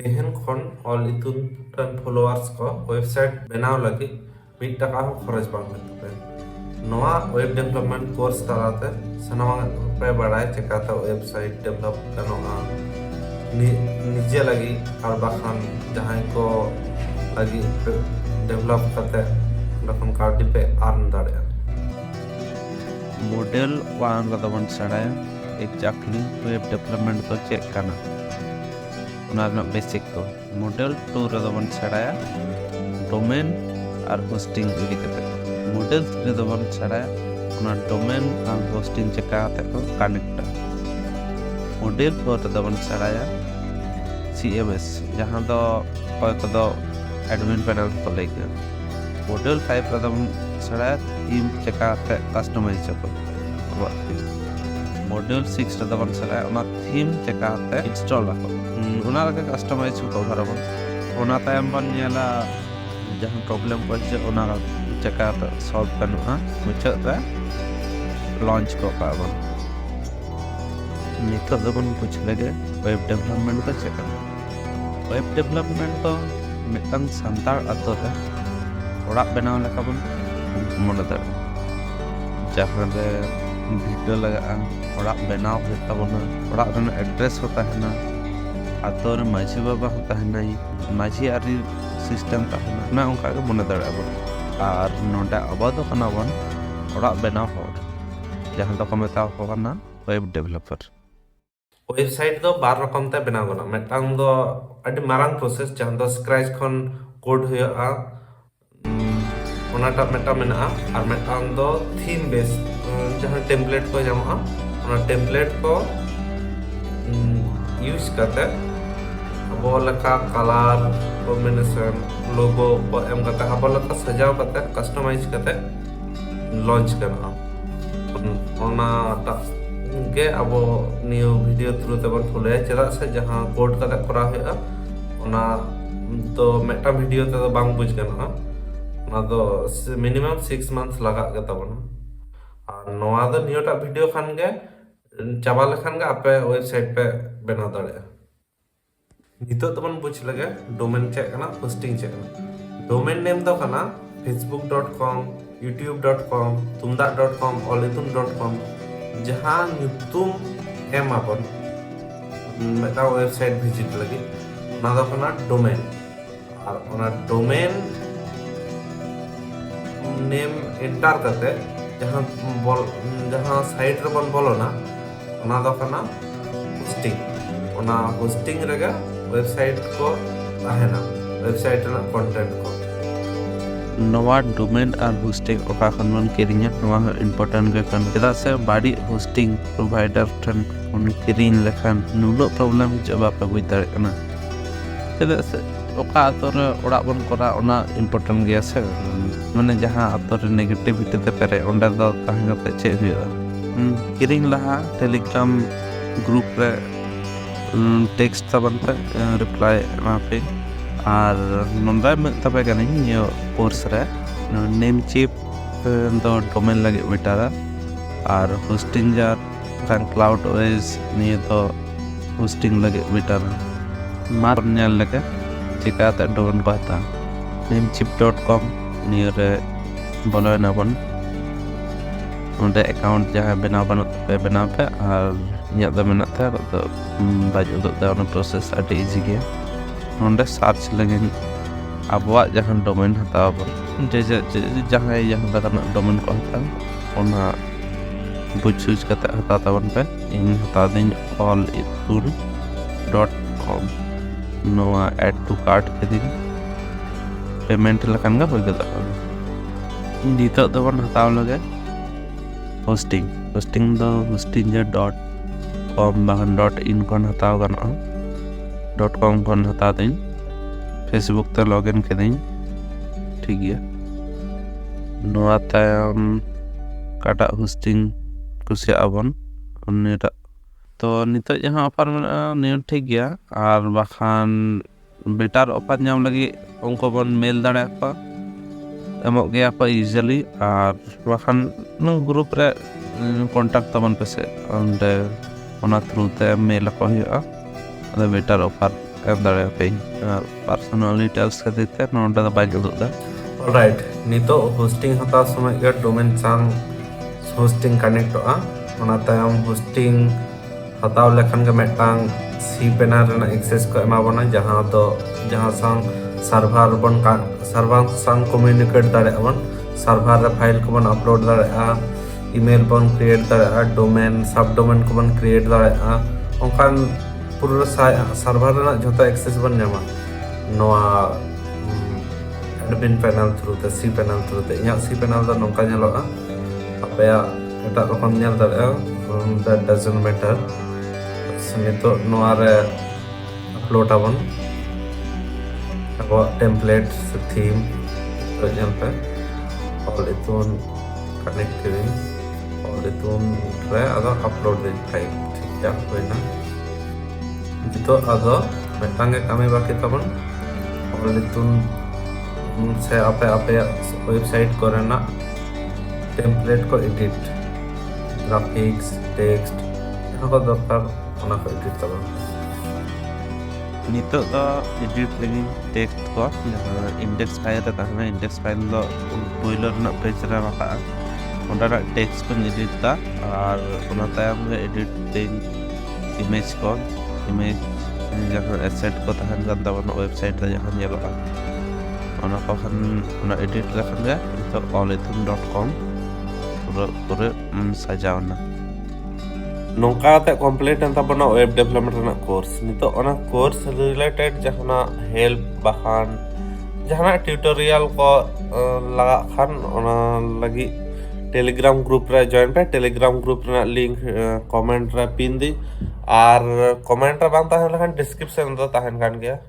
ᱛᱮᱦᱮᱧ ᱠᱷᱚᱱ ᱚᱞ ᱤᱛᱩᱱ ᱨᱮᱱ ᱯᱷᱚᱞᱳᱣᱟᱨᱥ ᱠᱚ ᱳᱭᱮᱵᱥᱟᱭᱤᱴ ᱵᱮᱱᱟᱣ ᱞᱟᱹᱜᱤᱫ 1 টাকা ᱦᱚᱸ ᱠᱷᱚᱨᱚᱪ ᱵᱟᱝ ᱦᱩᱭᱩᱜ ᱛᱟᱯᱮᱭᱟ। ᱱᱚᱣᱟ ᱳᱭᱮᱵ ᱰᱮᱵᱷᱞᱚᱯᱢᱮন্ট ᱠᱳর্স ᱛᱟᱞᱟᱛᱮ ᱥᱟᱱᱟᱢᱟᱜ ᱯᱮ ᱵᱟᱲᱟᱭ ᱪᱮᱠᱟᱛᱮ ᱳᱭᱮᱵᱥᱟᱭᱤᱴ ᱰᱮᱵᱷᱞᱚᱯ ᱜᱟᱱᱚᱜᱼᱟ, ᱱᱤᱡᱮ ᱞᱟᱹᱜᱤᱫ ᱟᱨ ᱵᱟᱠᱷᱟᱱ ᱡᱟᱦᱟᱸᱭ ᱠᱚ ᱞᱟᱹᱜᱤᱫ ᱰᱮᱵᱷᱞᱚᱯ ᱠᱟᱛᱮ ᱚᱸᱰᱮ ᱠᱷᱚᱱ ᱠᱟᱹᱣᱰᱤ ᱯᱮ আর্ন দাঁড়ায়। मॉडल 1 ᱨᱮᱫᱚ ᱵᱚᱱ ᱥᱮᱬᱟᱭᱟ ᱮᱠᱡᱟক্ᱴᱞᱤ ᱳᱭᱮᱵ ᱰᱮᱵᱷᱞᱯᱢᱮন্ট ᱫᱚ ᱪᱮᱫ ᱠᱟᱱᱟ ᱚᱱᱟ ᱨᱮᱱᱟᱜ ᱵᱮᱥᱤᱠ ᱫᱚ। मॉडल 2 ᱨᱮᱫᱚ ᱵᱚᱱ ᱥᱮᱬᱟᱭᱟ ᱰᱳমেন আর হোস্টিং ইদি কাতে। मॉडल 3 ᱨᱮᱫᱚ ᱵᱚᱱ ᱥᱮᱬᱟᱭᱟ ᱚᱱᱟ ᱰᱳমেন আর হোস্টিং ᱪᱮᱠᱟ ᱠᱟᱛᱮ ᱠᱚ ᱠᱟᱱᱮক্ᱴᱟ। मॉडल 4 ᱨᱮᱫᱚ ᱵᱚᱱ ᱥᱮᱬᱟᱭᱟ CMS ᱡᱟᱦᱟᱸ ᱫᱚ ᱚᱠᱚᱭ ᱠᱚᱫᱚ ᱮᱰᱢᱤᱱ ᱯᱮᱱᱮᱞ ᱠᱚ ᱞᱟᱹᱭ ᱜᱮᱭᱟ। मॉडल 5 ᱨᱮᱫᱚ ᱵᱚᱱ ᱥᱮᱬᱟᱭᱟ থিম ᱪᱮᱠᱟ ᱠᱟᱛᱮ ᱠᱟᱥᱴᱚᱢᱟইᱡ ᱟᱠᱚ ᱟᱵᱚᱣᱟᱜ ᱛᱷᱤᱢ। मॉडल 6 ᱨᱮᱫᱚ ᱵᱚᱱ ᱥᱮᱬᱟᱭᱟ ᱚᱱᱟ থিম ᱪᱮᱠᱟ ᱠᱟᱛᱮ ᱤᱱᱥᱴᱚᱞ ᱟᱠᱚ ᱚᱱᱟ ᱨᱮᱜᱮ ᱠᱟᱥᱴᱚᱢᱟইᱡ ᱠᱚ ᱠᱚᱵᱷᱟᱨ ᱟᱵᱚᱱ। ᱚᱱᱟ ᱛᱟᱭᱚᱢ ᱵᱚᱱ ᱧᱮᱞᱟ ᱡᱟᱦᱟᱸ ᱯᱨᱚᱵᱞᱮᱢ ᱠᱚ ᱦᱤᱡᱩᱜ ᱚᱱᱟ ᱪᱮᱠᱟ ᱠᱟᱛᱮ ᱥᱚᱞভ ᱜᱟᱱᱚᱜᱼᱟ, ᱢᱩᱪᱟᱹᱫ ᱨᱮ লঞ্চ ᱠᱚ ᱠᱟᱜᱼᱟ ᱵᱚᱱ। ᱱᱤᱛᱚᱜ ᱫᱚᱵᱚᱱ ᱵᱩᱡᱽ ᱞᱮᱜᱮ ᱳᱭᱮᱵ ᱰᱮᱵᱷᱞᱯᱢᱮন্ট ᱫᱚ ᱪᱮᱫ ᱠᱟᱱᱟ। ᱳᱭᱮᱵ ᱰᱮᱵᱷᱞᱯᱢᱮন্ট ᱫᱚ ᱢᱤᱫᱴᱟᱝ ᱥᱟᱱᱛᱟᱲ ᱟᱛᱳ ᱨᱮ ᱚᱲᱟᱜ ᱵᱮᱱᱟᱣ ᱞᱮᱠᱟ ᱵᱚᱱ ᱢᱚᱱᱮ ᱫᱟᱲᱮᱭᱟᱜᱼᱟ। ᱡᱟᱦᱟᱸ ᱨᱮ ᱵᱷᱤᱴᱟᱹ ᱞᱟᱜᱟᱜᱼᱟ, ᱚᱲᱟᱜ ᱵᱮᱱᱟᱣ ᱦᱩᱭᱩᱜ ᱛᱟᱵᱚᱱᱟ, ᱚᱲᱟᱜ ᱨᱮᱱᱟᱜ ᱮᱰᱨᱮᱥ ᱦᱚᱸ ᱛᱟᱦᱮᱱᱟ, ᱟᱛᱳ ᱨᱮ ᱢᱟᱺᱡᱷᱤ ᱵᱟᱵᱟ ᱦᱚᱸ ᱛᱟᱦᱮᱱᱟᱭ, ᱢᱟᱺᱡᱷᱤ ᱟᱹᱨᱤ ᱥᱤᱥᱴᱮᱢ ᱛᱟᱦᱮᱱᱟ, ᱚᱱᱟ ᱚᱱᱠᱟ ᱜᱮ ᱢᱚᱱᱮ ᱫᱟᱲᱮᱭᱟᱜᱼᱟ ᱵᱚᱱ। ᱟᱨ ᱱᱚᱰᱮ ᱟᱵᱚ ᱫᱚ ᱠᱟᱱᱟ ᱵᱚᱱ ᱚᱲᱟᱜ ᱵᱮᱱᱟᱣ ᱦᱚᱲ, ᱡᱟᱦᱟᱸ ᱫᱚᱠᱚ ᱢᱮᱛᱟᱣ ᱠᱚ ᱠᱟᱱᱟ ᱳᱭᱮᱵ ᱰᱮᱵᱷᱞᱯᱟর। ওয়েবসাইট ᱫᱚ ᱵᱟᱨ ᱨᱚᱠᱚᱢ ᱛᱮ ᱵᱮᱱᱟᱣ ᱜᱟᱱᱚᱜᱼᱟ। ᱢᱤᱫᱴᱟᱝ ᱫᱚ ᱟᱹᱰᱤ ᱢᱟᱨᱟᱝ ᱯᱨᱚᱥᱮᱥ ᱡᱟᱦᱟᱸ ᱫᱚ স্ক্র্যাচ ᱠᱷᱚᱱ কোড ᱦᱩᱭᱩᱜᱼᱟ, ᱚᱱᱟᱴᱟᱜ ᱢᱤᱫᱴᱟᱝ ᱢᱮᱱᱟᱜᱼᱟ। ᱟᱨ ᱢᱤᱫᱴᱟᱝ ᱫᱚ ᱛᱷᱤᱢ ᱵᱮᱥ ᱡᱟᱦᱟᱸ ᱴᱮᱢᱯᱞᱮᱴ ᱠᱚ ᱧᱟᱢᱚᱜᱼᱟ, ᱚᱱᱟ ᱴᱮᱢᱯᱞᱮᱴ ᱠᱚ ᱤউজ ᱠᱟᱛᱮ ᱟᱵᱚ ᱞᱮᱠᱟ ᱠᱟলার কম্বিনেশন লোগো ᱠᱚ ᱮᱢ ᱠᱟᱛᱮ ᱟᱵᱚ ᱞᱮᱠᱟ ᱥᱟᱡᱟᱣ ᱠᱟᱛᱮ ᱠᱟᱥᱴᱚᱢᱟইজ ᱠᱟᱛᱮ লঞ্চ ᱜᱟᱱᱚᱜᱼᱟ। ᱚᱱᱟᱴᱟᱜ ᱜᱮ ᱟᱵᱚ ᱱᱤᱭᱟᱹ ᱵᱷᱤᱰᱤᱭᱳ ᱛᱷᱨᱩ ᱛᱮᱵᱚᱱ ᱯᱷᱚᱞᱳᱭᱟ, ᱪᱮᱫᱟᱜ ᱥᱮ ᱡᱟᱦᱟᱸ ᱠᱳᱰ ᱠᱟᱛᱮ ᱠᱚᱨᱟᱣ ᱦᱩᱭᱩᱜᱼᱟ ᱚᱱᱟ ᱫᱚ ᱢᱤᱫᱴᱟᱝ ᱵᱷᱤᱰᱤᱭᱳ ᱛᱮᱫᱚ ᱵᱟᱝ ᱵᱩᱡᱽ ᱜᱟᱱᱚᱜᱼᱟ। ᱚᱱᱟ ᱫᱚ ᱢᱤᱱᱤᱢᱟᱢ 6 months ᱞᱟᱜᱟᱜ ᱜᱮ ᱛᱟᱵᱚᱱᱟ। আর ᱱᱚᱣᱟ ᱫᱚ ᱱᱤᱭᱟᱹᱴᱟᱜ ᱵᱷᱤᱰᱤᱭᱳ ᱠᱷᱟᱱ ᱜᱮ ᱪᱟᱵᱟ ᱞᱮᱠᱷᱟᱱ ᱜᱮ ᱟᱯᱮ ওয়েবসাইট ᱯᱮ ᱵᱮᱱᱟᱣ ᱫᱟᱲᱮᱭᱟᱜᱼᱟ। ᱱᱤᱛᱚᱜ ᱫᱚᱵᱚᱱ ᱵᱩᱡᱽ ᱞᱮᱜᱮ ᱰᱳমেন ᱪᱮᱫ ᱠᱟᱱᱟ, হোস্টিং ᱪᱮᱫ ᱠᱟᱱᱟ। ডোমেন নেম ᱫᱚ ᱠᱟᱱᱟ facebook.com, youtube.com, tumdak.com, olitun.com, ᱡᱟᱦᱟᱸ ᱧᱩᱛᱩᱢ ᱮᱢᱟᱵᱚᱱ ᱢᱤᱫᱴᱟᱝ ওয়েবসাইট ᱵᱷᱤজিᱴ ᱞᱟᱹᱜᱤᱫ ᱚᱱᱟ ᱫᱚ ᱠᱟᱱᱟ ডোমেন। আর ᱚᱱᱟ ডোমেন নেম এন্টার কাতে ᱡᱟᱦᱟᱸ সাইট ᱨᱮᱵᱚᱱ ᱵᱚᱞᱚᱱᱟ ᱚᱱᱟ ᱫᱚ ᱠᱟᱱᱟ হোস্টিং। ᱚᱱᱟ হোস্টিং ᱨᱮᱜᱮ ওয়েবসাইট ᱠᱚ ᱛᱟᱦᱮᱱᱟ, ওয়েবসাইট ᱨᱮᱱᱟᱜ কন্টেন্ট ᱠᱚ। ᱱᱚᱣᱟ ᱰᱳমেন ᱟᱨ হোস্টিং ᱚᱠᱟ ᱠᱷᱚᱱ ᱵᱚᱱ ᱠᱤᱨᱤᱧᱟ ᱱᱚᱣᱟ ᱦᱚᱸ ᱤম্ᱯᱚর্ᱴᱮন্ট ᱜᱮ ᱠᱟᱱᱟ, ᱪᱮᱫᱟᱜ ᱥᱮ ᱵᱟᱹᱲᱤᱡ হোস্টিং ᱯᱨᱳᱵᱷᱟᱭᱰᱟᱨ ᱴᱷᱮᱱ ᱵᱚᱱ ᱠᱤᱨᱤᱧ ᱞᱮᱠᱷᱟᱱ ᱱᱩᱱᱟᱹᱜ ᱯᱨᱚᱵᱞᱮᱢ ᱦᱤᱡᱩᱜᱼᱟ ᱵᱟᱯᱮ ᱵᱩᱡᱽ ᱫᱟᱲᱮᱭᱟᱜ ᱠᱟᱱᱟ। ᱪᱮᱫᱟᱜ ᱥᱮ ᱚᱠᱟ ᱟᱛᱳ ᱨᱮ ᱚᱲᱟᱜ ᱵᱚᱱ ᱠᱚᱨᱟᱣᱟ ᱚᱱᱟ ᱤম্ᱯᱚর্ᱴᱮন্ট ᱜᱮᱭᱟ ᱥᱮ। ᱢᱟᱱᱮ ᱡᱟᱦᱟᱸ ᱟᱛᱳ ᱨᱮ ᱱᱮᱜᱮᱴᱤᱵᱷᱤᱴᱤ ᱛᱮ ᱯᱮᱨᱮᱡ ᱚᱸᱰᱮ ᱫᱚ ᱛᱟᱦᱮᱸ ᱠᱟᱛᱮ ᱪᱮᱫ ᱦᱩᱭᱩᱜᱼᱟ। ᱠᱤᱨᱤᱧ ᱞᱟᱦᱟ ᱴᱮᱞᱤᱜᱨᱟᱢ ᱜᱨᱩᱯ ᱨᱮ ᱴᱮক্সᱴ ᱛᱟᱵᱚᱱ ᱯᱮ, ᱨᱤᱯᱞᱟᱭ ᱮᱢᱟ ᱯᱮ। আর ᱱᱚᱰᱮ ᱢᱮᱱ ᱛᱟᱯᱮ ᱠᱟᱹᱱᱟᱹᱧ ᱱᱤᱭᱟᱹ কোর্স ᱨᱮ নেম চিপ ᱫᱚ ᱰᱳমেন ᱞᱟᱹᱜᱤᱫ বেটারা, আর হোস্টিং যার খান ক্লাউড ওয়েজ নিয়ে তো হোস্টিং ᱞᱟᱹᱜᱤᱫ বেটারা। ᱢᱟᱨ ᱧᱮᱞ ᱞᱮᱜᱮ ᱪᱤᱠᱟᱹᱛᱮ ᱰᱳমেন ᱠᱚ ᱦᱟᱛᱟᱣᱟ। namecheap.com ᱱᱤᱭᱟᱹ ᱨᱮ ᱵᱚᱞᱚᱭᱮᱱᱟ ᱵᱚᱱ, ᱚᱸᱰᱮ ᱮᱠᱟᱣᱩন্ট ᱡᱟᱦᱟᱸ ᱵᱮᱱᱟᱣ ᱵᱟᱹᱱᱩᱜ ᱛᱟᱯᱮ ᱵᱮᱱᱟᱣ ᱯᱮ, ᱟᱨ ᱤᱧᱟᱹᱜ ᱫᱚ ᱢᱮᱱᱟᱜ ᱛᱟᱭᱟ ᱟᱫᱚ ᱵᱟᱹᱧ ᱩᱫᱩᱜ ᱫᱟ, ᱚᱱᱟ ᱯᱨᱚᱥᱮᱥ ᱟᱹᱰᱤ ᱤᱡᱤ ᱜᱮᱭᱟ। ᱱᱚᱰᱮ ᱥᱟᱨᱪ ᱞᱟᱹᱜᱤᱫ ᱟᱵᱚᱣᱟᱜ ᱡᱟᱦᱟᱸ ᱰᱳমেন ᱦᱟᱛᱟᱣ ᱟᱵᱚᱱ, ᱡᱟᱦᱟᱸᱭ ᱡᱟᱦᱟᱸ ᱞᱮᱠᱟᱱᱟᱜ ᱰᱳমেন ᱠᱚ ᱦᱟᱛᱟᱣ ᱚᱱᱟ বুঝ সুঝ কাতে হাতাও তাবন পে ᱤᱧ ᱦᱟᱛᱟᱣ ᱫᱟᱹᱧ olitun.com। ᱱᱚᱣᱟ ᱮᱰ ᱴᱩ ᱠᱟর্ট ᱠᱮᱫᱤᱧ, ᱯᱮᱢᱮন্ᱴ ᱞᱮᱠᱷᱟᱱ ᱜᱮ ᱦᱩᱭ ᱜᱚᱫᱚᱜᱼᱟ। ᱱᱤᱛᱚᱜ ᱫᱚᱵᱚᱱ ᱦᱟᱛᱟᱣ ᱞᱮᱜᱮ হোস্টিং। হোস্টিং ᱫᱚ hostingja.com ᱵᱟᱝ .in ᱠᱷᱚᱱ ᱦᱟᱛᱟᱣ ᱜᱟᱱᱚᱜᱼᱟ। .com ᱠᱷᱚᱱ ᱦᱟᱛᱟᱣ ᱫᱟᱹᱧ, ᱯᱷᱮᱥᱵᱩᱠ ᱛᱮ ᱞᱚᱜᱤᱱ ᱠᱤᱫᱟᱹᱧ, ᱴᱷᱤক ᱜᱮᱭᱟ। ᱱᱚᱣᱟ ᱛᱟᱭᱚᱢ ᱚᱠᱟᱴᱟᱜ হোস্টিং ᱠᱩᱥᱤᱭᱟᱜ ᱟᱵᱚᱱ ᱩᱱᱤᱴᱟᱜ, ᱛᱚ ᱱᱤᱛᱚᱜ ᱡᱟᱦᱟᱸ ᱚᱯᱷᱟᱨ ᱢᱮᱱᱟᱜᱼᱟ ᱱᱤᱭᱟᱹ ᱴᱷᱤᱠ ᱜᱮᱭᱟ। ᱟᱨ ᱵᱟᱠᱷᱟᱱ বেটার অফার ᱧᱟᱢ ᱞᱟᱹᱜᱤᱫ ᱩᱱᱠᱩ ᱵᱚᱱ ᱢᱮᱞ ᱫᱟᱲᱮ ᱟᱠᱚᱣᱟ, ᱮᱢᱚᱜ ᱜᱮᱭᱟ ᱠᱚ ᱤᱭᱩᱡᱩয়ালি। ᱟᱨ ᱵᱟᱠᱷᱟᱱ ᱜᱨᱩᱯ ᱨᱮ ᱠᱚᱱᱴᱟᱠᱴ ᱛᱟᱵᱚᱱ ᱯᱮᱥᱮ, ᱚᱸᱰᱮ ᱚᱱᱟ ᱛᱷᱨᱩ ᱛᱮ ᱢᱮᱞ ᱟᱠᱚ ᱦᱩᱭᱩᱜᱼᱟ, ᱟᱫᱚ বেটার অফার em daᱲᱮᱭᱟᱯᱮᱭᱟᱹᱧ ᱯᱟᱨᱥᱳᱱᱟल ᱰᱤᱴᱮᱞᱥ ᱠᱷᱟᱹᱛᱤᱨ ᱛᱮ ᱱᱚᱰᱮ ᱫᱚ ᱵᱟᱹᱧ ᱩᱫᱩᱜ ᱮᱫᱟ অলরাইট ᱱᱤᱛᱚᱜ হোস্টিং ᱦᱟᱛᱟᱣ ᱥᱚᱢᱚᱭ ᱜᱮ ᱰᱳমেন ᱥᱟᱝ হোস্টিং কানেক্টᱚᱜᱼᱟ ᱚᱱᱟ ᱛᱟᱭᱚᱢ হোস্টিং ᱦᱟᱛᱟᱣ ᱞᱮᱠᱷᱟन ᱜᱮ ᱢᱤᱫᱴᱟᱝ ᱥᱤ ᱯᱮᱱᱟᱨ ᱨᱮᱱᱟᱜ ᱮᱠᱥᱮᱥ ᱠᱚ ᱮᱢᱟ ᱵᱚᱱᱟ ᱡᱟᱦᱟᱸ ᱥᱟᱝ ᱥᱟᱨভার ᱥᱟᱝ ᱠᱚᱢᱤউᱱᱤᱠᱮᱴ ᱫᱟᱲᱮᱭᱟᱜᱼᱟ ᱵᱚᱱ ᱥᱟᱨভার ᱨᱮ ᱯᱷᱟইᱞ ᱠᱚᱵᱚᱱ ᱟᱯᱞᱳᱰ ᱫᱟᱲᱮᱭᱟᱜᱼᱟ ᱤᱢᱮᱞ ᱵᱚᱱ ᱠᱨᱤᱭᱮᱴ ᱫᱟᱲᱮᱭᱟᱜᱼᱟ ᱰᱳমেন ᱥᱟᱵ ᱰᱳমেন ᱠᱚᱵᱚᱱ ᱠᱨᱤᱭᱮᱴ ᱫᱟᱲᱮᱭᱟᱜᱼᱟ ᱚᱱᱠᱟᱱ ᱯᱩᱨᱟᱹ ᱥᱟᱨভার ᱨᱮᱱᱟᱜ ᱡᱷᱚᱛᱚ ᱮᱠᱥᱮᱥ ᱵᱚᱱ ᱧᱟᱢᱟ ᱱᱚᱣᱟ admin panel through the C panel through the inyak C panel do nongka nyeloga apaya etak rokam nyel daᱲᱮᱭᱟᱜᱼᱟ that doesn't matter nito noa re upload abon abo template se theme to nyel pe all itun connect kirin all itun re ado upload din file thik ya hoina nito ado metang ge kami baki tabon all itun से आपे website करना template को edit graphics text यहाँ को दरकार होना को edit तब nito do edit lagi text ko index file ta tahna index file do boiler na page ra maka onda na text ko edit ta ar ona tayam ge edit din image jahan asset ko tahan kan tabon website ra jahan yeloga ona ko kan ona edit lekhan ge to allithun.com pura sajao na nongka te complete enta bana web development rena course nito ona course related jahana help bahan jahana tutorial ko laga khan ona lagi telegram group re join pe telegram group rena link comment re pin di ar comment ra bang tahen lekhan description do tahen kan ge